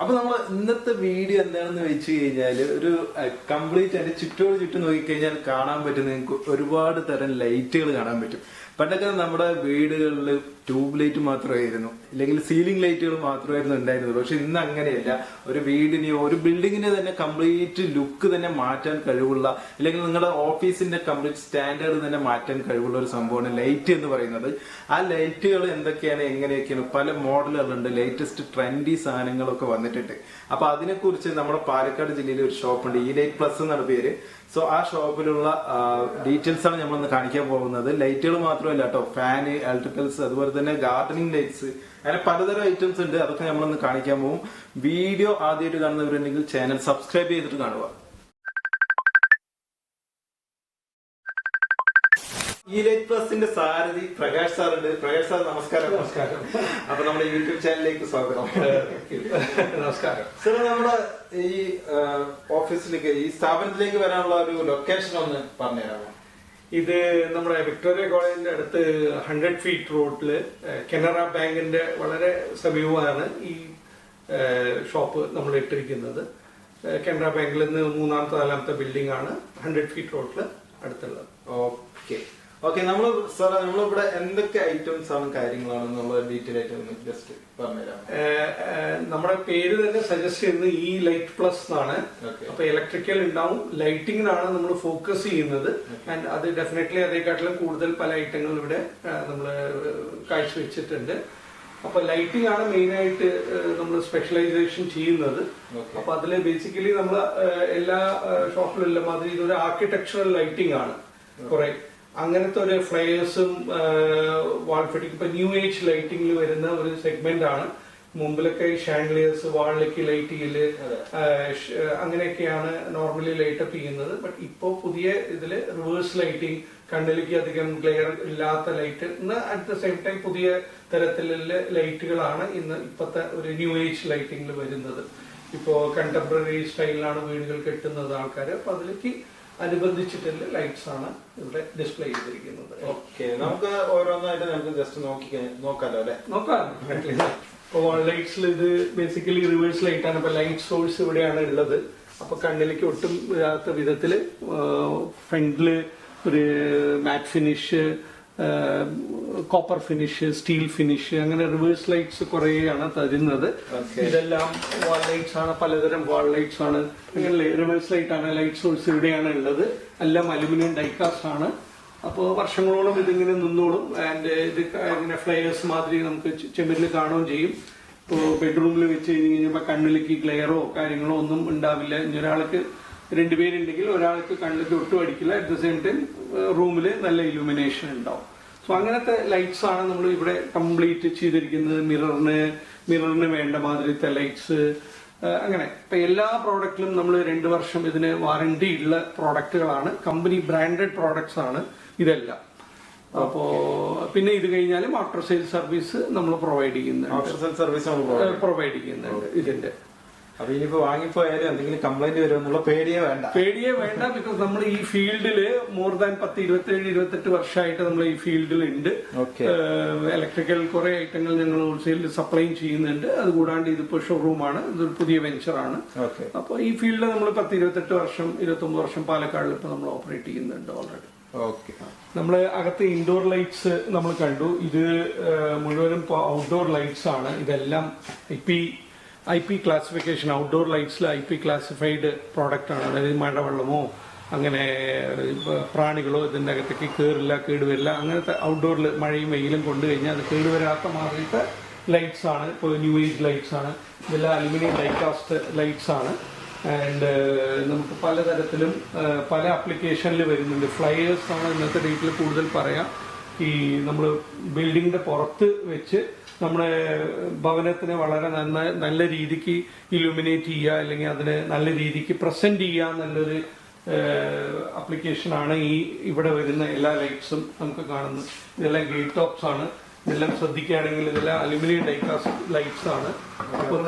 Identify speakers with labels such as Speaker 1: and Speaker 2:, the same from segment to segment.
Speaker 1: അപ്പൊ നമ്മൾ ഇന്നത്തെ വീഡിയോ എന്താണെന്ന് വെച്ച് കഴിഞ്ഞാൽ ഒരു കംപ്ലീറ്റ് അതിന്റെ ചുറ്റും നോക്കിക്കഴിഞ്ഞാൽ കാണാൻ പറ്റും നിങ്ങൾക്ക് ഒരുപാട് തരം ലൈറ്റുകൾ കാണാൻ പറ്റും. പണ്ടൊക്കെ നമ്മുടെ വീടുകളിൽ ട്യൂബ് ലൈറ്റ് മാത്രമായിരുന്നു, ഇല്ലെങ്കിൽ സീലിംഗ് ലൈറ്റുകൾ മാത്രമായിരുന്നു ഉണ്ടായിരുന്നത്. പക്ഷെ ഇന്ന് അങ്ങനെയല്ല. ഒരു വീടിനെയോ ഒരു ബിൽഡിങ്ങിനെ തന്നെ കംപ്ലീറ്റ് ലുക്ക് തന്നെ മാറ്റാൻ കഴിവുള്ള, അല്ലെങ്കിൽ നിങ്ങളുടെ ഓഫീസിന്റെ കംപ്ലീറ്റ് സ്റ്റാൻഡേർഡ് തന്നെ മാറ്റാൻ കഴിവുള്ള ഒരു സംഭവമാണ് ലൈറ്റ് എന്ന് പറയുന്നത്. ആ ലൈറ്റുകൾ എന്തൊക്കെയാണ്, എങ്ങനെയൊക്കെയാണ്, പല മോഡലുകളുണ്ട്, ലേറ്റസ്റ്റ് ട്രെൻഡി സാധനങ്ങളൊക്കെ വന്നിട്ടുണ്ട്. അപ്പൊ അതിനെക്കുറിച്ച് നമ്മുടെ പാലക്കാട് ജില്ലയിൽ ഒരു ഷോപ്പുണ്ട്, ഈ ലൈറ്റ് പ്ലസ് എന്നാണ് പേര്. സോ ആ ഷോപ്പിലുള്ള ഡീറ്റെയിൽസ് ആണ് നമ്മളൊന്ന് കാണിക്കാൻ പോകുന്നത്. ലൈറ്റുകൾ മാത്രമല്ല കേട്ടോ, ഫാന്, ഇലക്ട്രിക്കൽസ്, അതുപോലെ തന്നെ ഗാർഡനിങ് ലൈറ്റ്സ്, അങ്ങനെ പലതരം ഐറ്റംസ് ഉണ്ട്. അതൊക്കെ നമ്മളൊന്ന് കാണിക്കാൻ പോകും. വീഡിയോ ആദ്യമായിട്ട് കാണുന്നവരുണ്ടെങ്കിൽ ചാനൽ സബ്സ്ക്രൈബ് ചെയ്തിട്ട് കാണുക. ഈ ലൈറ്റ് പ്ലസിന്റെ സാരഥി പ്രകാശ് സാർ ഉണ്ട്. പ്രകാശ് സാർ നമസ്കാരം.
Speaker 2: നമസ്കാരം.
Speaker 1: അപ്പൊ നമ്മുടെ യൂട്യൂബ് ചാനലിലേക്ക് സ്വാഗതം.
Speaker 2: നമസ്കാരം
Speaker 1: സാർ, നമ്മുടെ ഈ ഓഫീസിലേക്ക്, ഈ സ്ഥാപനത്തിലേക്ക് വരാനുള്ള ഒരു ലൊക്കേഷൻ ഒന്ന് പറഞ്ഞുതരാമോ?
Speaker 2: ഇത് നമ്മുടെ വിക്ടോറിയ കോളേജിന്റെ അടുത്ത് 100 ഫീറ്റ് റോഡില് കനറ ബാങ്കിന്റെ വളരെ സമീപമാണ് ഈ ഷോപ്പ് നമ്മൾ ഇട്ടിരിക്കുന്നത്. കനറ ബാങ്കിൽ നിന്ന് 3-ാമത്തെ 4-ാമത്തെ ബിൽഡിംഗ് ആണ് 100 ഫീറ്റ് റോഡില് അടുത്തുള്ളത്.
Speaker 1: ഓക്കെ സാറേ, നമ്മളിവിടെ എന്തൊക്കെ ഐറ്റംസ് ആണ്, കാര്യങ്ങളാണ് നമ്മൾ ഡീറ്റെയിൽ ആയിട്ട് ഒന്ന് ജസ്റ്റ് പറഞ്ഞുതരാം.
Speaker 2: നമ്മുടെ പേര് തന്നെ സജസ്റ്റ് ചെയ്യുന്നത് ഈ ലൈറ്റ് പ്ലസ് എന്നാണ്. അപ്പൊ ഇലക്ട്രിക്കൽ ഉണ്ടാവും, ലൈറ്റിംഗിനാണ് നമ്മൾ ഫോക്കസ് ചെയ്യുന്നത്. ആൻഡ് അത് ഡെഫിനറ്റ്ലി അതേക്കാട്ടിലും കൂടുതൽ പല ഐറ്റങ്ങൾ ഇവിടെ നമ്മൾ കാഴ്ചവെച്ചിട്ടുണ്ട്. അപ്പൊ ലൈറ്റിംഗ് ആണ് മെയിൻ ആയിട്ട് നമ്മൾ സ്പെഷ്യലൈസേഷൻ ചെയ്യുന്നത്. അപ്പൊ അതില് ബേസിക്കലി നമ്മൾ എല്ലാ ഷോപ്പിലുള്ള മാതിരി ഇതൊരു ആർക്കിടെക്ചറൽ ലൈറ്റിംഗ് ആണ്. കുറെ അങ്ങനത്തെ ഒരു ഫ്ലയേഴ്സും വാൾ ഫിറ്റിംഗ്, ഇപ്പൊ ന്യൂ ഏജ് ലൈറ്റിംഗിൽ വരുന്ന ഒരു സെഗ്മെന്റ് ആണ്. മുമ്പിലൊക്കെ ഷാൻഡ്ലിയേഴ്സ്, വാളിലേക്ക് ലൈറ്റ് ചെയ്യല്, അങ്ങനെയൊക്കെയാണ് നോർമലി ലൈറ്റപ്പ് ചെയ്യുന്നത്. ബട്ട് ഇപ്പോ പുതിയ ഇതില് റിവേഴ്സ് ലൈറ്റിംഗ്, കണ്ണിലേക്ക് അധികം ഗ്ലെയർ ഇല്ലാത്ത ലൈറ്റ്, ഇന്ന് അറ്റ് ദ സെയിം ടൈം പുതിയ തരത്തിലുള്ള ലൈറ്റുകളാണ് ഇന്ന് ഇപ്പത്തെ ഒരു ന്യൂ ഏജ് ലൈറ്റിംഗിൽ വരുന്നത്. ഇപ്പോ കണ്ടംപററി സ്റ്റൈലിലാണ് വീടുകൾ കെട്ടുന്നത് ആൾക്കാർ. അപ്പൊ അതിലേക്ക് അനുബന്ധിച്ചിട്ടുള്ള ലൈറ്റ്സ് ആണ് ഇവിടെ ഡിസ്പ്ലേ ചെയ്തിരിക്കുന്നത്.
Speaker 1: ഓക്കെ, നമുക്ക് ഓരോന്നായിട്ട് നമുക്ക് ജസ്റ്റ് നോക്കാലോ അല്ലെ?
Speaker 2: നോക്കാം. ഇപ്പൊ വാൾ ലൈറ്റ്സിൽ ഇത് ബേസിക്കലി റിവേഴ്സ് ലൈറ്റ് ആണ്. ഇപ്പൊ ലൈറ്റ് സോഴ്സ് ഇവിടെയാണ് ഉള്ളത്. അപ്പൊ കണ്ണിലേക്ക് ഒട്ടും വരാത്ത വിധത്തില് ഫ്രണ്ടില് ഒരു matte finish, copper finish, steel finish, അങ്ങനെ റിവേഴ്സ് ലൈറ്റ്സ് കുറേയാണ് തരുന്നത്. ഇതെല്ലാം വാൾ ലൈറ്റ്സ് ആണ്, പലതരം വാൾ ലൈറ്റ്സ് ആണ്. അങ്ങനെ റിവേഴ്സ് ലൈറ്റ് ആണ്. ലൈറ്റ് സോഴ്സ് ഇവിടെയാണ് ഉള്ളത്. എല്ലാം അലുമിനിയം ഡൈകാസ്റ്റ് ആണ്. അപ്പോൾ വർഷങ്ങളോളം ഇതിങ്ങനെ നിന്നോളും. ആൻഡ് ഇത് ഇങ്ങനെ ഫ്ലയേഴ്സ് മാതിരി നമുക്ക് ചെമ്മിൽ കാണുകയും ചെയ്യും. ഇപ്പോൾ ബെഡ്റൂമിൽ വെച്ച് കഴിഞ്ഞപ്പോൾ കണ്ണിലേക്ക് ഗ്ലെയറോ കാര്യങ്ങളോ ഒന്നും ഉണ്ടാവില്ല. ഇനി ഒരാൾക്ക് 2 പേരുണ്ടെങ്കിൽ ഒരാൾക്ക് കണ്ണിലേക്ക് ഒട്ടും അടിക്കില്ല. അറ്റ് ദ സെയിം ടൈം റൂമിൽ നല്ല ഇലുമിനേഷൻ ഉണ്ടാവും. സോ അങ്ങനത്തെ ലൈറ്റ്സ് ആണ് നമ്മൾ ഇവിടെ കംപ്ലീറ്റ് ചെയ്തിരിക്കുന്നത്. മിററിന് വേണ്ട മാതിരിത്തെ ലൈറ്റ്സ്, അങ്ങനെ ഇപ്പൊ എല്ലാ പ്രോഡക്റ്റിലും നമ്മൾ 2 വർഷം ഇതിന് വാറന്റി ഉള്ള പ്രോഡക്റ്റുകളാണ്. കമ്പനി ബ്രാൻഡഡ് പ്രോഡക്ട്സ് ആണ് ഇതെല്ലാം. അപ്പോ പിന്നെ ഇത് കഴിഞ്ഞാലും ആഫ്റ്റർ സെയിൽ സർവീസ് നമ്മൾ പ്രൊവൈഡ് ചെയ്യുന്നുണ്ട് ഇതിന്റെ.
Speaker 1: അപ്പൊ ഇനിയിപ്പോ വാങ്ങിപ്പോയാലും എന്തെങ്കിലും കംപ്ലൈന്റ് വരുമെന്നുള്ള പേടിയേ വേണ്ട.
Speaker 2: ബിക്കോസ് നമ്മൾ ഈ ഫീൽഡില് മോർ ദാൻ 27-28 വർഷമായിട്ട് നമ്മൾ ഈ ഫീൽഡിൽ ഉണ്ട്. ഇലക്ട്രിക്കൽ കുറെ ഐറ്റങ്ങൾ ഞങ്ങൾ ഹോൾസെയിലിൽ സപ്ലൈ ചെയ്യുന്നുണ്ട്. അതുകൂടാണ്ട് ഇതിപ്പോ ഷോറൂമാണ്, ഇതൊരു പുതിയ വെഞ്ചറാണ്. അപ്പൊ ഈ ഫീൽഡിൽ നമ്മൾ 10-28 വർഷം 29 വർഷം പാലക്കാടിൽ ഇപ്പൊ നമ്മൾ ഓപ്പറേറ്റ് ചെയ്യുന്നുണ്ട് ഓൾറെഡി. നമ്മള് അകത്ത് ഇൻഡോർ ലൈറ്റ്സ് നമ്മൾ കണ്ടു. ഇത് മുഴുവനും ഔട്ട്ഡോർ ലൈറ്റ്സ് ആണ്. ഇതെല്ലാം IP ക്ലാസിഫിക്കേഷൻ, ഔട്ട്ഡോർ ലൈറ്റ്സിൽ IP ക്ലാസിഫൈഡ് പ്രോഡക്റ്റ് ആണ്. അതായത് മഴവെള്ളമോ അങ്ങനെ പ്രാണികളോ ഇതിൻ്റെ അകത്തേക്ക് കയറില്ല, കേടുവരില്ല. അങ്ങനത്തെ ഔട്ട്ഡോറിൽ മഴയും വെയിലും കൊണ്ടു കഴിഞ്ഞാൽ അത് കേടുവരാത്ത മാതിരിത്തെ ലൈറ്റ്സ് ആണ്. ഇപ്പോൾ ന്യൂ ഏജ് ലൈറ്റ്സ് ആണ്. ഇതെല്ലാം അലുമിനിയം ഡൈകാസ്റ്റ് ലൈറ്റ്സ് ആണ്. ആൻഡ് നമുക്ക് പലതരത്തിലും പല ആപ്ലിക്കേഷനിൽ വരുന്നുണ്ട്. ഫ്ലയേഴ്സ് ആണ് ഇന്നത്തെ ഡേറ്റിൽ കൂടുതൽ പറയാം. ഈ നമ്മൾ ബിൽഡിങ്ങിന്റെ പുറത്ത് വെച്ച് നമ്മുടെ ഭവനത്തിനെ വളരെ നല്ല രീതിക്ക് ഇലുമിനേറ്റ് ചെയ്യുക, അല്ലെങ്കിൽ അതിനെ നല്ല രീതിക്ക് പ്രസന്റ് ചെയ്യുക എന്നുള്ളൊരു ആപ്ലിക്കേഷനാണ് ഈ ഇവിടെ വരുന്ന എല്ലാ ലൈറ്റ്സും നമുക്ക് കാണുന്നത്. ഇതെല്ലാം ഗേറ്റ് ടോപ്സ് ആണ്. ഇതെല്ലാം ശ്രദ്ധിക്കുകയാണെങ്കിൽ ഇതെല്ലാം അലുമിനിയം ഡൈകാസ്റ്റ് ലൈറ്റ്സ് ആണ്. അപ്പോൾ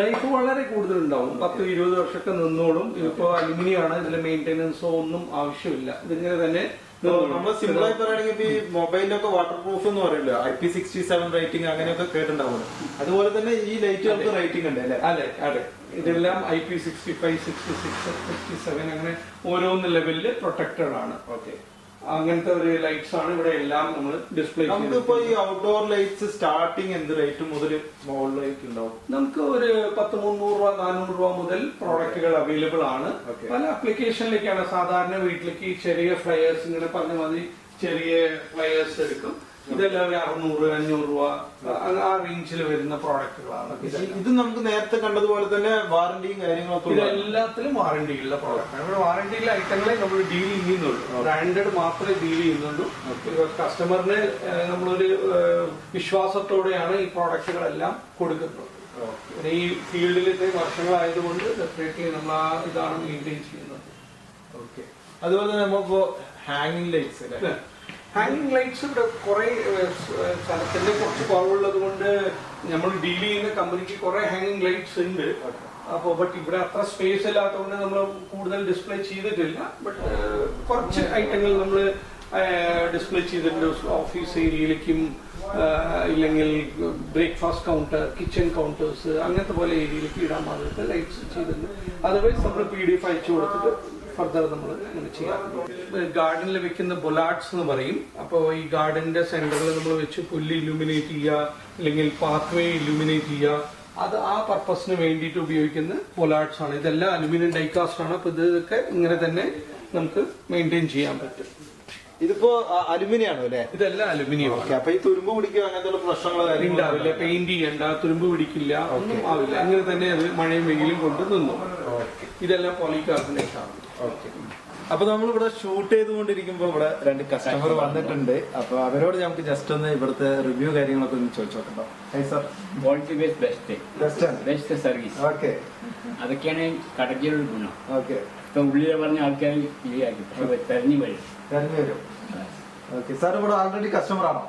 Speaker 2: ലൈഫ് വളരെ കൂടുതലുണ്ടാവും. 10-20 വർഷമൊക്കെ നിന്നോളും. ഇതിപ്പോ അലുമിനിയം ആണ്. ഇതിന്റെ മെയിൻ്റെനൻസോ ഒന്നും ആവശ്യമില്ല. ഇതിങ്ങനെ തന്നെ
Speaker 1: നമ്മൾ സിമ്പിൾ ആയി പറയുകയാണെങ്കിൽ ഈ മൊബൈലിലൊക്കെ വാട്ടർ പ്രൂഫ് എന്ന് പറയില്ല, IP67 റേറ്റിംഗ് അങ്ങനെയൊക്കെ കേട്ടിട്ടുണ്ടാവുമല്ലോ. അതുപോലെ തന്നെ ഈ ലൈറ്റുകൾക്ക് റേറ്റിംഗ് ഉണ്ട് അല്ലേ?
Speaker 2: അതെ അതെ, ഇതെല്ലാം IP65, 66, 67 അങ്ങനെ ഓരോന്ന് ലെവലില് പ്രൊട്ടക്റ്റഡ് ആണ്.
Speaker 1: ഓക്കെ,
Speaker 2: അങ്ങനത്തെ ഒരു ലൈറ്റ്സ് ആണ് ഇവിടെ എല്ലാം നമ്മൾ ഡിസ്പ്ലേ.
Speaker 1: നമുക്കിപ്പോ ഈ ഔട്ട്ഡോർ ലൈറ്റ്സ് സ്റ്റാർട്ടിങ് എന്ത് റേറ്റ് മുതൽ മുകളിലേക്ക് ഉണ്ടാവും?
Speaker 2: നമുക്ക് ഒരു 300 രൂപ 400 രൂപ മുതൽ പ്രോഡക്റ്റുകൾ അവൈലബിൾ ആണ്. പല ആപ്ലിക്കേഷനിലേക്കാണ്. സാധാരണ വീട്ടിലേക്ക് ചെറിയ ഫ്ലയേഴ്സ്, ഇങ്ങനെ പറഞ്ഞ മതി ചെറിയ ഫ്ലയേഴ്സ് എടുക്കും. ഇതെല്ലാം 600, 500 രൂപ ആ റേഞ്ചിൽ വരുന്ന പ്രോഡക്റ്റുകളാണ്.
Speaker 1: ഇത് നമുക്ക് നേരത്തെ കണ്ടതുപോലെ തന്നെ വാറന്റിയും കാര്യങ്ങളൊക്കെ
Speaker 2: ഇതെല്ലാത്തിലും വാറന്റി ഉള്ള പ്രോഡക്റ്റാണ്. ഇവിടെ വാറന്റിയിലെ ഐറ്റങ്ങളെ നമ്മൾ ഡീൽ ചെയ്യുന്നുള്ളൂ, ബ്രാൻഡഡ് മാത്രമേ ഡീൽ ചെയ്യുന്നുള്ളൂ. കസ്റ്റമറിന് നമ്മളൊരു വിശ്വാസത്തോടെയാണ് ഈ പ്രോഡക്റ്റുകളെല്ലാം കൊടുക്കുന്നത്. ഈ ഫീൽഡിലത്തെ വർഷങ്ങളായതുകൊണ്ട് ഡെഫിനറ്റ്ലി നമ്മൾ ആ ഇതാണ് മെയിൻറ്റെയിൻ ചെയ്യുന്നത്.
Speaker 1: ഓക്കെ, അതുപോലെ തന്നെ നമ്മളിപ്പോ ഹാങ്ങിങ് ലൈറ്റ്സ്
Speaker 2: ഹാങ്ങിങ് ലൈറ്റ്സ് ഇവിടെ കുറെ സ്ഥലത്തിന്റെ കുറച്ച് കുറവുള്ളത് കൊണ്ട് നമ്മൾ ഡീൽ ചെയ്യുന്ന കമ്പനിക്ക് കുറെ ഹാങ്ങിങ് ലൈറ്റ്സ് ഉണ്ട്. അപ്പോൾ ബട്ട് ഇവിടെ അത്ര സ്പേസ് ഇല്ലാത്തതുകൊണ്ട് നമ്മൾ കൂടുതൽ ഡിസ്പ്ലേ ചെയ്തിട്ടില്ല. ബട്ട് കുറച്ച് ഐറ്റങ്ങൾ നമ്മൾ ഡിസ്പ്ലേ ചെയ്തിട്ടുണ്ട്. ഓഫീസ് ഏരിയയിലേക്കും ഇല്ലെങ്കിൽ ബ്രേക്ക്ഫാസ്റ്റ് കൗണ്ടർ, കിച്ചൺ കൗണ്ടേഴ്സ് അങ്ങനത്തെ പോലെ ഏരിയയിലേക്ക് ഇടാൻ മാത്രമേ ലൈറ്റ്സ് ചെയ്തിട്ടുണ്ട്. അതർവൈസ് നമ്മൾ PDF അയച്ചു കൊടുത്തിട്ട് ഫർദർ നമ്മൾ ഇങ്ങനെ ചെയ്യാറുണ്ട്. ഗാർഡനിൽ വെക്കുന്ന ബൊലാർഡ്സ് എന്ന് പറയും. അപ്പോൾ ഈ ഗാർഡന്റെ സെന്ററിൽ നമ്മൾ വെച്ച് പുല്ല് ഇലുമിനേറ്റ് ചെയ്യുക, അല്ലെങ്കിൽ പാത്വേ ഇലുമിനേറ്റ് ചെയ്യുക, അത് ആ പർപ്പസിന് വേണ്ടിയിട്ട് ഉപയോഗിക്കുന്ന ബൊലാർഡ്സ് ആണ്. ഇതെല്ലാം അലുമിനിയം ഡൈകാസ്റ്റ് ആണ്. അപ്പൊ ഇതൊക്കെ ഇങ്ങനെ തന്നെ നമുക്ക് മെയിൻറ്റെയിൻ ചെയ്യാൻ പറ്റും.
Speaker 1: ഇതിപ്പോ അലുമിനിയം ആണോ അല്ലെ?
Speaker 2: ഇതെല്ലാം അലുമിനിയം.
Speaker 1: അപ്പൊ ഈ തുരുമ്പ് പിടിക്കുക അങ്ങനത്തെ പ്രശ്നങ്ങൾ
Speaker 2: ഉണ്ടാവില്ല. പെയിന്റ് ചെയ്യണ്ട, തുരുമ്പ് പിടിക്കില്ല, ഒന്നും ആവില്ല. ഇങ്ങനെ തന്നെ അത് മഴയും വെയിലും കൊണ്ട് നിന്നു. ഇതെല്ലാം പോളികാർബണേറ്റ് ആണ്.
Speaker 1: ഓക്കെ, അപ്പൊ നമ്മളിവിടെ ഷൂട്ട് ചെയ്തുകൊണ്ടിരിക്കുമ്പോ ഇവിടെ 2 കസ്റ്റമർ വന്നിട്ടുണ്ട്. അപ്പൊ അവരോട് നമുക്ക് ജസ്റ്റ് ഒന്ന് ഇവിടുത്തെ റിവ്യൂ കാര്യങ്ങളൊക്കെ ഒന്ന് ചോദിച്ചു നോക്കണ്ടോ?
Speaker 3: Quality best service.
Speaker 1: ഓക്കെ,
Speaker 3: അതൊക്കെയാണ് കടയ്ക്കൊരു ഗുണം.
Speaker 1: ഓക്കെ,
Speaker 3: ഇപ്പൊ ഉള്ളിലെ പറഞ്ഞ ആൾക്കാർ ശരിയാക്കി, പക്ഷെ തെരഞ്ഞു വരും.
Speaker 1: ഓക്കെ സാർ, ഇവിടെ ഓൾറെഡി കസ്റ്റമർ ആണോ?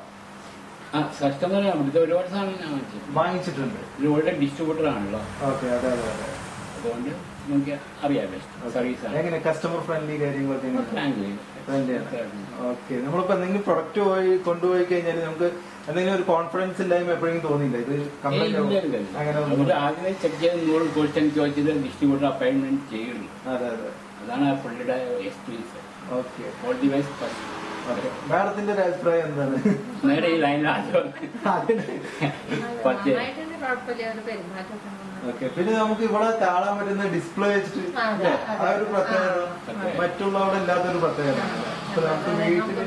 Speaker 3: ആ, കസ്റ്റമർ ഇവിടുത്തെ ഒരുപാട് സാധനം ഞാൻ
Speaker 1: വാങ്ങിച്ചിട്ടുണ്ട്.
Speaker 3: ഇത് ഇവിടെ ഡിസ്ട്രിബ്യൂട്ടർ ആണല്ലോ.
Speaker 1: ഓക്കെ, അതെ അതെ അതെ.
Speaker 3: അതുകൊണ്ട് നമുക്ക് അറിയാം ബെസ്റ്റ് സർവീസ് ആണ്.
Speaker 1: എങ്ങനെ കസ്റ്റമർ ഫ്രണ്ട്ലി കാര്യങ്ങളൊക്കെ? ഓക്കെ, നമ്മളിപ്പോ എന്തെങ്കിലും പ്രൊഡക്റ്റ് കൊണ്ടുപോയി കഴിഞ്ഞാൽ നമുക്ക് എന്തെങ്കിലും ഒരു കോൺഫിഡൻസ് ഇല്ലായ്മ എപ്പോഴെങ്കിലും തോന്നിയില്ല? ഇത്
Speaker 3: ആദ്യമേ ചെക്ക് ചെയ്ത് 100 ക്വസ്റ്റ്യൻ ചോദിച്ചത് ഡിസ്ട്രിബ്യൂട്ടർ അപ്പോയിന്റ്മെന്റ് ചെയ്യുള്ളൂ.
Speaker 1: അതെ അതെ,
Speaker 3: അതാണ് പുള്ളിയുടെ experience.
Speaker 1: Okay,
Speaker 3: all the best.
Speaker 1: മാഡത്തിന്റെ ഒരു അഭിപ്രായം എന്താണ്?
Speaker 3: നേരെ ഈ ലൈനിൽ
Speaker 1: ഓക്കെ, പിന്നെ നമുക്ക് ഇവിടെ കാണാൻ പറ്റുന്ന ഡിസ്പ്ലേ വെച്ചിട്ട് ആ ഒരു പ്രത്യേകത മറ്റുള്ളവിടെ ഇല്ലാത്തൊരു പ്രത്യേകത നമുക്ക് വീട്ടിൽ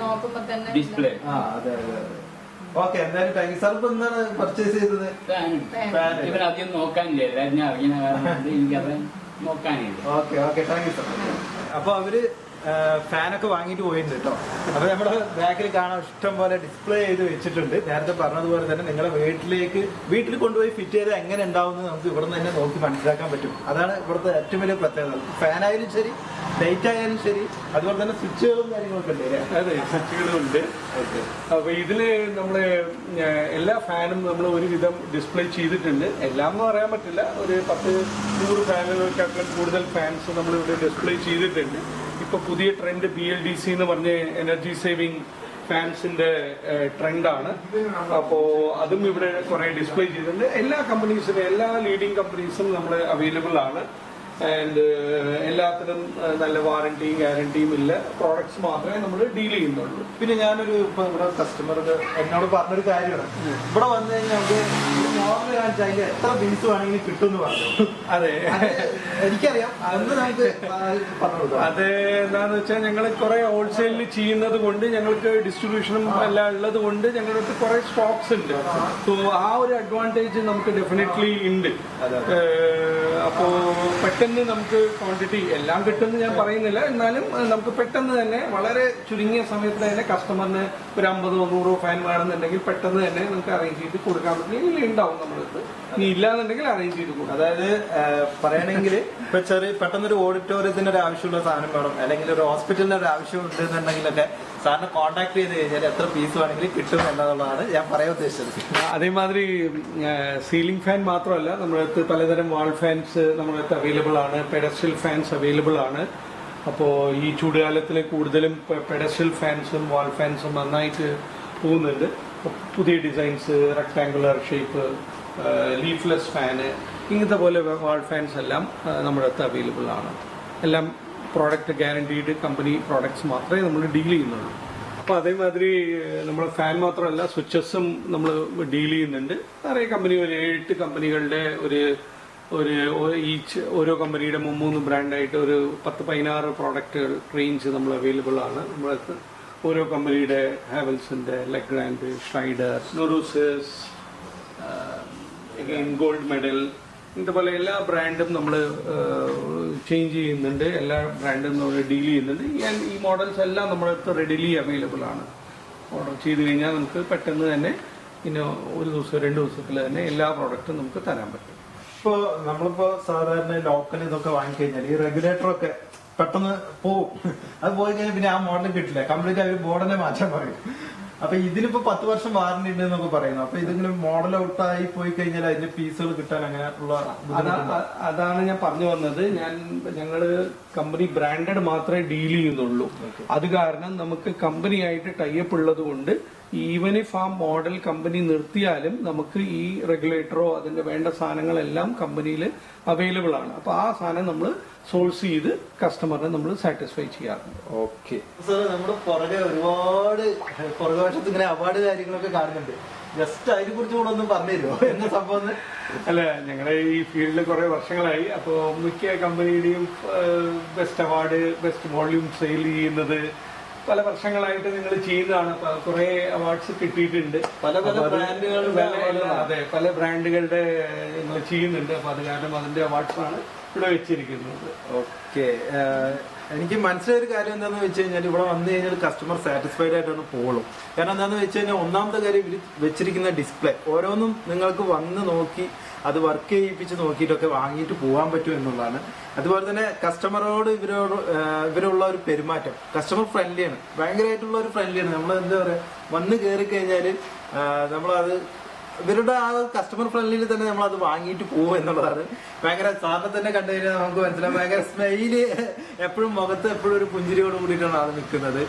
Speaker 3: ഡിസ്പ്ലേ.
Speaker 1: ആ അതെ അതെ അതെ. ഓക്കെ, എന്തായാലും താങ്ക് യു സാർ. ഇപ്പൊ എന്താണ് പർച്ചേസ് ചെയ്തത്?
Speaker 3: ഇവരധികം നോക്കാനില്ല, എല്ലാവരും ഞാൻ അറിയുന്ന കാരണം എനിക്കത് നോക്കാനില്ല.
Speaker 1: Okay okay, thank you sir. അപ്പൊ അവര് ഫാനൊക്കെ വാങ്ങിയിട്ട് പോയിട്ടുണ്ട് കേട്ടോ. അപ്പൊ നമ്മുടെ ബാക്കിൽ കാണാൻ ഇഷ്ടം പോലെ ഡിസ്പ്ലേ ചെയ്ത് വെച്ചിട്ടുണ്ട്. നേരത്തെ പറഞ്ഞതുപോലെ തന്നെ നിങ്ങളെ വീട്ടിൽ കൊണ്ടുപോയി ഫിറ്റ് ചെയ്ത് എങ്ങനെ ഉണ്ടാവുന്നത് നമുക്ക് ഇവിടെ നിന്ന് തന്നെ നോക്കി മനസ്സിലാക്കാൻ പറ്റും. അതാണ് ഇവിടുത്തെ ഏറ്റവും വലിയ പ്രത്യേകത. ഫാനായാലും ശരി, ലൈറ്റ് ആയാലും ശരി, അതുപോലെ തന്നെ സ്വിച്ചുകളും കാര്യങ്ങളൊക്കെ ഉണ്ട്.
Speaker 2: അതെ, സ്വിച്ചുകളും ഉണ്ട്. അപ്പൊ ഇതില് നമ്മള് എല്ലാ ഫാനും നമ്മൾ ഒരുവിധം ഡിസ്പ്ലേ ചെയ്തിട്ടുണ്ട്. എല്ലാം എന്ന് പറയാൻ പറ്റില്ല, ഒരു 10-100 ഫാനുകൾക്കാട്ടിലും കൂടുതൽ ഫാൻസ് നമ്മൾ ഇവിടെ ഡിസ്പ്ലേ ചെയ്തിട്ടുണ്ട്. ഇപ്പൊ പുതിയ ട്രെൻഡ് BLDC എന്ന് പറഞ്ഞ എനർജി സേവിങ് ഫാൻസിന്റെ ട്രെൻഡാണ്. അപ്പോ അതും ഇവിടെ കുറെ ഡിസ്പ്ലേ ചെയ്തിട്ടുണ്ട്. എല്ലാ കമ്പനീസിനും, എല്ലാ ലീഡിംഗ് കമ്പനീസും നമ്മൾ അവൈലബിൾ ആണ്. ആൻഡ് എല്ലാത്തിനും നല്ല വാറന്റിയും ഗ്യാരണ്ടിയും ഇല്ല പ്രോഡക്ട്സ് മാത്രമേ നമ്മൾ ഡീൽ ചെയ്യുന്നുള്ളൂ.
Speaker 1: പിന്നെ ഞാനൊരു ഇപ്പൊ ഇവിടെ കസ്റ്റമർ എന്നോട് പറഞ്ഞൊരു കാര്യമാണ്, ഇവിടെ വന്നു കഴിഞ്ഞാൽ നമുക്ക് നോർമൽ കാണിച്ചാൽ അതിന്റെ എത്ര പീസ് വേണമെങ്കിലും കിട്ടുമെന്ന് പറഞ്ഞു.
Speaker 2: അതെ,
Speaker 1: എനിക്കറിയാം. അന്ന് നമുക്ക് പറഞ്ഞു
Speaker 2: അത് എന്താന്ന് വെച്ചാൽ ഞങ്ങൾ കുറെ ഹോൾസെയിലിൽ ചെയ്യുന്നത് കൊണ്ട്, ഞങ്ങൾക്ക് ഡിസ്ട്രിബ്യൂഷനും എല്ലാം ഉള്ളത് കൊണ്ട് ഞങ്ങളുടെ കുറെ സ്റ്റോക്സ് ഉണ്ട്. സോ ആ ഒരു അഡ്വാൻറ്റേജ് നമുക്ക് ഡെഫിനറ്റ്ലി ഉണ്ട്. അപ്പോ പെട്ടെന്ന് നമുക്ക് ക്വാണ്ടിറ്റി എല്ലാം കിട്ടുമെന്ന് ഞാൻ പറയുന്നില്ല, എന്നാലും നമുക്ക് പെട്ടെന്ന് തന്നെ വളരെ ചുരുങ്ങിയ സമയത്ത് തന്നെ കസ്റ്റമറിന് ഒരു 50-100 ഫാൻ വേണമെന്നുണ്ടെങ്കിൽ പെട്ടെന്ന് തന്നെ നമുക്ക് അറേഞ്ച് ചെയ്ത് കൊടുക്കാൻ പറ്റില്ല. ഉണ്ടാവും നമ്മൾക്ക്, ഇനി ഇല്ലാന്നുണ്ടെങ്കിൽ അറേഞ്ച് ചെയ്ത് കൊടുക്കും.
Speaker 1: അതായത് പറയണമെങ്കിൽ ഇപ്പൊ പെട്ടെന്നൊരു ഓഡിറ്റോറിയത്തിന് ഒരു ആവശ്യമുള്ള സാധനം വേണം, അല്ലെങ്കിൽ ഒരു ഹോസ്പിറ്റലിന് ഒരു ആവശ്യം ഉണ്ടെന്നുണ്ടെങ്കിലൊക്കെ സാറിനെ കോൺടാക്ട് ചെയ്ത് കഴിഞ്ഞാൽ എത്ര പീസ് വേണമെങ്കിലും കിട്ടും എന്നുള്ളതാണ് ഞാൻ പറയാൻ ഉദ്ദേശിച്ചത്.
Speaker 2: അതേമാതിരി സീലിംഗ് ഫാൻ മാത്രമല്ല, നമ്മുടെ അടുത്ത് പലതരം വാൾ ഫാൻസ് നമ്മുടെ അടുത്ത് അവൈലബിൾ ആണ്, പെഡസ്ട്രിയൽ ഫാൻസ് അവൈലബിൾ ആണ്. അപ്പോൾ ഈ ചൂടുകാലത്തിൽ കൂടുതലും പെഡസ്റ്റൽ ഫാൻസും വാൾ ഫാൻസും നന്നായിട്ട് പോകുന്നുണ്ട്. പുതിയ ഡിസൈൻസ്, റെക്ടാങ്കുലർ ഷേപ്പ്, ലീഫ്ലെസ് ഫാന്, ഇങ്ങനത്തെ പോലെ വാൾ ഫാൻസ് എല്ലാം നമ്മുടെ അടുത്ത് അവൈലബിൾ ആണ്. എല്ലാം പ്രോഡക്റ്റ് ഗ്യാരണ്ടീഡ് കമ്പനി പ്രോഡക്ട്സ് മാത്രമേ നമ്മൾ ഡീൽ ചെയ്യുന്നുള്ളൂ. അപ്പോൾ അതേമാതിരി നമ്മൾ ഫാൻ മാത്രമല്ല സ്വിച്ചസും നമ്മൾ ഡീൽ ചെയ്യുന്നുണ്ട്. നിറയെ കമ്പനി, ഒരു 7 കമ്പനികളുടെ ഓരോ കമ്പനിയുടെ 3 ബ്രാൻഡായിട്ട് ഒരു 10-16 പ്രോഡക്റ്റുകൾ റേഞ്ച് നമ്മൾ അവൈലബിൾ ആണ് നമ്മളടുത്ത്. ഓരോ കമ്പനിയുടെ ഹാവൽസിന്റെ, ലെഗ്രാൻഡ്, ഷ്നൈഡർ, നോറൂസസ്, ഗോൾഡ് മെഡൽ, ഇങ്ങനത്തെ പോലെ എല്ലാ ബ്രാൻഡും നമ്മൾ ചേഞ്ച് ചെയ്യുന്നുണ്ട്. എല്ലാ ബ്രാൻഡും നമ്മൾ ഡീൽ ചെയ്യുന്നുണ്ട്. ഈ മോഡൽസ് എല്ലാം നമ്മുടെ അടുത്ത് റെഡിലി അവൈലബിൾ ആണ്. ഓർഡർ ചെയ്ത് കഴിഞ്ഞാൽ നമുക്ക് പെട്ടെന്ന് തന്നെ പിന്നെ 1 ദിവസം 2 ദിവസത്തിൽ തന്നെ എല്ലാ പ്രോഡക്റ്റും നമുക്ക് തരാൻ പറ്റും.
Speaker 1: ഇപ്പോ നമ്മളിപ്പോ സാധാരണ ലോക്കൽ ഇതൊക്കെ വാങ്ങിക്കഴിഞ്ഞാൽ ഈ റെഗുലേറ്ററൊക്കെ പെട്ടെന്ന് പോവും. അത് പോയി കഴിഞ്ഞാൽ പിന്നെ ആ മോഡൽ കിട്ടില്ല. കംപ്ലീറ്റ് അവർ മോഡലിനെ മാറ്റാൻ പറയും. അപ്പൊ ഇതിനിപ്പോ 10 വർഷം വാറന്റി ഉണ്ട് എന്നൊക്കെ പറയുന്നു. അപ്പൊ ഇതിങ്ങനെ മോഡൽ ഔട്ടായി പോയി കഴിഞ്ഞാൽ അതിന്റെ പീസുകൾ കിട്ടാൻ അങ്ങനെയുള്ള
Speaker 2: അതാണ് ഞാൻ പറഞ്ഞു വന്നത്. ഞങ്ങള് കമ്പനി ബ്രാൻഡഡ് മാത്രമേ ഡീൽ ചെയ്യുന്നുള്ളൂ. അത് കാരണം നമുക്ക് കമ്പനിയായിട്ട് ടൈപ്പ് ഉള്ളത് കൊണ്ട് ഈവൻ ഇഫ് ആ മോഡൽ കമ്പനി നിർത്തിയാലും നമുക്ക് ഈ റെഗുലേറ്ററോ അതിന്റെ വേണ്ട സാധനങ്ങളെല്ലാം കമ്പനിയിൽ അവൈലബിൾ ആണ്. അപ്പൊ ആ സാധനം നമ്മൾ സോഴ്സ് ചെയ്ത് കസ്റ്റമറിനെ നമ്മൾ സാറ്റിസ്ഫൈ ചെയ്യാറുണ്ട്.
Speaker 1: ഓക്കെ സാർ, നമ്മുടെ പുറകെ ഒരുപാട് പുറകുവശത്ത് ഇങ്ങനെ അവാർഡ് കാര്യങ്ങളൊക്കെ കാണുന്നുണ്ട്. ജസ്റ്റ് അതിനെ കുറിച്ച് കൂടെ ഒന്നും പറഞ്ഞു തരുമോ, എന്താ സംഭവം?
Speaker 2: അല്ല, ഞങ്ങളുടെ ഈ ഫീൽഡിൽ കുറെ വർഷങ്ങളായി. അപ്പോൾ മിക്ക കമ്പനിയുടെയും best award, best volume sale ചെയ്യുന്നത് പല വർഷങ്ങളായിട്ട് നിങ്ങൾ ചെയ്യുന്നതാണ്. കുറെ അവാർഡ്സ് കിട്ടിയിട്ടുണ്ട്.
Speaker 1: പല ബ്രാൻഡുകളുടെ,
Speaker 2: അതെ, പല ബ്രാൻഡുകളുടെ നിങ്ങൾ ചെയ്യുന്നുണ്ട്. അപ്പൊ അത് കാരണം അതിന്റെ അവാർഡ്സാണ് ഇവിടെ വെച്ചിരിക്കുന്നത്.
Speaker 1: ഓക്കെ, എനിക്ക് മനസ്സിലായ ഒരു കാര്യം എന്താന്ന് വെച്ച് കഴിഞ്ഞാൽ ഇവിടെ വന്നു കഴിഞ്ഞാൽ കസ്റ്റമർ സാറ്റിസ്ഫൈഡ് ആയിട്ടാണ് പോകുള്ളൂ. കാരണം എന്താണെന്ന് വെച്ച് കഴിഞ്ഞാൽ ഒന്നാമത്തെ കാര്യം ഇവർ വെച്ചിരിക്കുന്ന ഡിസ്പ്ലേ ഓരോന്നും നിങ്ങൾക്ക് വന്ന് നോക്കി അത് വർക്ക് ചെയ്യിപ്പിച്ച് നോക്കിയിട്ടൊക്കെ വാങ്ങിയിട്ട് പോകാൻ പറ്റും എന്നുള്ളതാണ്. അതുപോലെ തന്നെ കസ്റ്റമറോട് ഇവരുള്ള ഒരു പെരുമാറ്റം കസ്റ്റമർ ഫ്രണ്ട്ലിയാണ്, ഭയങ്കരമായിട്ടുള്ള ഒരു ഫ്രണ്ട്ലിയാണ്. നമ്മൾ എന്താ പറയാ, വന്ന് കയറി കഴിഞ്ഞാൽ നമ്മളത് ഇവരുടെ ആ കസ്റ്റമർ ഫ്രണ്ട്ലിയിൽ തന്നെ നമ്മൾ അത് വാങ്ങിയിട്ട് പോകും എന്നുള്ളതാണ്. ഭയങ്കര സാറിനെ തന്നെ കണ്ടു കഴിഞ്ഞാൽ നമുക്ക് മനസ്സിലാവും, ഭയങ്കര സ്മൈല്, എപ്പോഴും മുഖത്ത് എപ്പോഴും ഒരു പുഞ്ചിരിയോട് കൂടിയിട്ടാണ് ആൾ നിൽക്കുന്നത്.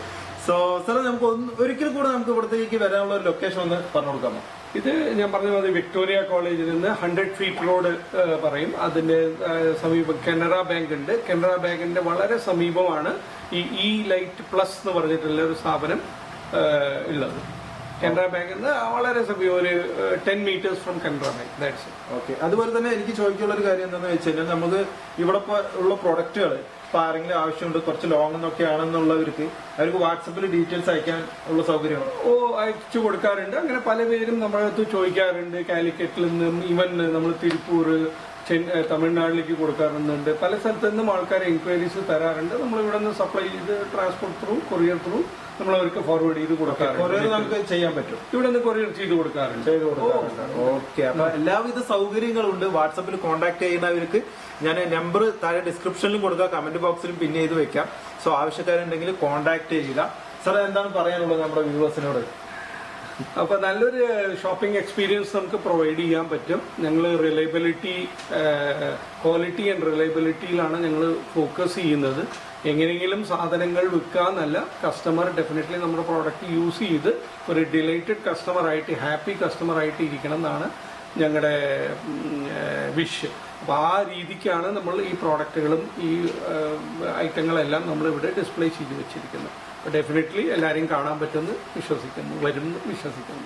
Speaker 1: സോ സാർ, നമുക്ക് ഒരിക്കൽ കൂടെ നമുക്ക് ഇവിടത്തേക്ക് വരാനുള്ള ഒരു ലൊക്കേഷൻ ഒന്ന് പറഞ്ഞു കൊടുക്കാമോ?
Speaker 2: ഇത് ഞാൻ പറഞ്ഞ പോലെ വിക്ടോറിയ കോളേജിൽ നിന്ന് 100 ഫീറ്റ് റോഡ് പറയും. അതിന്റെ സമീപം കനറ ബാങ്ക് ഉണ്ട്. കനറ ബാങ്കിന്റെ വളരെ സമീപമാണ് ഈ ലൈറ്റ് പ്ലസ് എന്ന് പറഞ്ഞിട്ടുള്ള ഒരു സ്ഥാപനം ഉള്ളത്. കനറ ബാങ്ക് വളരെ സമീപം, ഒരു 10 meters from Canara bank. That's it.
Speaker 1: Okay, അതുപോലെ തന്നെ എനിക്ക് ചോദിക്കാനുള്ള ഒരു കാര്യം എന്താണെന്ന് വെച്ച് കഴിഞ്ഞാൽ നമുക്ക് ഇവിടെ ഉള്ള പ്രൊഡക്റ്റുകൾ ഇപ്പൊ ആരെങ്കിലും ആവശ്യമുണ്ട്, കുറച്ച് ലോങ് എന്നൊക്കെ ആണെന്നുള്ളവർക്ക് അവർക്ക് വാട്സപ്പിൽ ഡീറ്റെയിൽസ് അയക്കാൻ ഉള്ള സൗകര്യമാണ്?
Speaker 2: അയച്ചു കൊടുക്കാറുണ്ട്. അങ്ങനെ പല പേരും നമ്മുടെ അടുത്ത് ചോദിക്കാറുണ്ട്. കാലിക്കറ്റിൽ നിന്നും ഈവൻ നമ്മൾ തിരുപ്പൂർ, തമിഴ്നാട്ടിലേക്ക് കൊടുക്കാറുണ്ട്. പല സ്ഥലത്തു നിന്നും ആൾക്കാർ എൻക്വയറീസ് തരാറുണ്ട്. നമ്മൾ ഇവിടെ നിന്ന് സപ്ലൈ ചെയ്ത് ട്രാൻസ്പോർട്ട് ത്രൂ, കൊറിയർ ത്രൂ നമ്മൾ അവർക്ക് ഫോർവേഡ് ചെയ്ത് കൊടുക്കാറുണ്ട്.
Speaker 1: നമുക്ക് ചെയ്യാൻ പറ്റും.
Speaker 2: ഇവിടെ നിന്ന് കൊറിയർ ചെയ്ത് കൊടുക്കാറുണ്ട്.
Speaker 1: ഓക്കെ, അപ്പൊ എല്ലാവിധ സൗകര്യങ്ങളും ഉണ്ട്. വാട്സപ്പിൽ കോൺടാക്ട് ചെയ്യുന്നവർക്ക് ഞാൻ നമ്പർ താഴെ ഡിസ്ക്രിപ്ഷനിലും കൊടുക്കാം, കമന്റ് ബോക്സിലും പിൻ ചെയ്ത് വെക്കാം. സോ ആവശ്യക്കാരുണ്ടെങ്കിൽ കോൺടാക്ട് ചെയ്യുക. സാർ, എന്താണ് പറയാനുള്ളത് നമ്മുടെ വ്യൂവേഴ്സിനോട്?
Speaker 2: അപ്പൊ നല്ലൊരു ഷോപ്പിംഗ് എക്സ്പീരിയൻസ് നമുക്ക് പ്രൊവൈഡ് ചെയ്യാൻ പറ്റും. ഞങ്ങൾ റിലയബിലിറ്റി, ക്വാളിറ്റി ആൻഡ് റിലയബിലിറ്റിയിലാണ് ഞങ്ങൾ ഫോക്കസ് ചെയ്യുന്നത്. എങ്ങനെയെങ്കിലും സാധനങ്ങൾ വിൽക്കാന്നല്ല, കസ്റ്റമർ ഡെഫിനറ്റ്ലി നമ്മുടെ പ്രോഡക്റ്റ് യൂസ് ചെയ്ത് ഒരു ഡിലൈറ്റഡ് കസ്റ്റമറായിട്ട്, ഹാപ്പി കസ്റ്റമറായിട്ട് ഇരിക്കണം എന്നാണ് ഞങ്ങളുടെ വിഷ്. അപ്പോൾ ആ രീതിക്കാണ് നമ്മൾ ഈ പ്രോഡക്റ്റുകളും ഈ ഐറ്റങ്ങളെല്ലാം നമ്മളിവിടെ ഡിസ്പ്ലേ ചെയ്ത് വെച്ചിരിക്കുന്നത്. അപ്പോൾ ഡെഫിനറ്റ്ലി എല്ലാവരെയും കാണാൻ പറ്റുമെന്ന് വിശ്വസിക്കുന്നു, വരുമെന്ന് വിശ്വസിക്കുന്നു.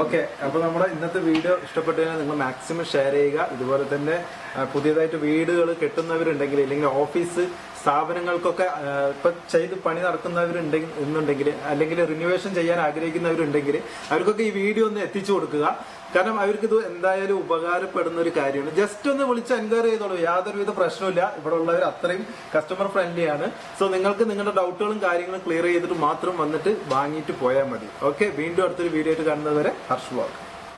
Speaker 1: ഓക്കെ, അപ്പൊ നമ്മുടെ ഇന്നത്തെ വീഡിയോ ഇഷ്ടപ്പെട്ടു കഴിഞ്ഞാൽ നിങ്ങൾ മാക്സിമം ഷെയർ ചെയ്യുക. ഇതുപോലെ തന്നെ പുതിയതായിട്ട് വീടുകൾ കെട്ടുന്നവരുണ്ടെങ്കിൽ, അല്ലെങ്കിൽ ഓഫീസ് സ്ഥാപനങ്ങൾക്കൊക്കെ ഇപ്പൊ ചെയ്ത് പണി നടക്കുന്നവരുണ്ടെങ്കിൽ, അല്ലെങ്കിൽ റിന്യൂവേഷൻ ചെയ്യാൻ ആഗ്രഹിക്കുന്നവരുണ്ടെങ്കിൽ അവർക്കൊക്കെ ഈ വീഡിയോ ഒന്ന് എത്തിച്ചു കൊടുക്കുക. കാരണം അവർക്ക് ഇത് എന്തായാലും ഉപകാരപ്പെടുന്ന ഒരു കാര്യമാണ്. ജസ്റ്റ് ഒന്ന് വിളിച്ച് എൻക്വയറി ചെയ്തോളൂ, യാതൊരുവിധ പ്രശ്നമില്ല. ഇവിടെ ഉള്ളവർ അത്രയും കസ്റ്റമർ ഫ്രണ്ട്ലി ആണ്. സോ നിങ്ങൾക്ക് നിങ്ങളുടെ ഡൗട്ടുകളും കാര്യങ്ങളും ക്ലിയർ ചെയ്തിട്ട് മാത്രം വന്നിട്ട് വാങ്ങിയിട്ട് പോയാൽ മതി. ഓക്കെ, വീണ്ടും അടുത്തൊരു വീഡിയോ ആയിട്ട് കാണുന്നത് വരെ ഹർഷ് വ്ലോഗ്.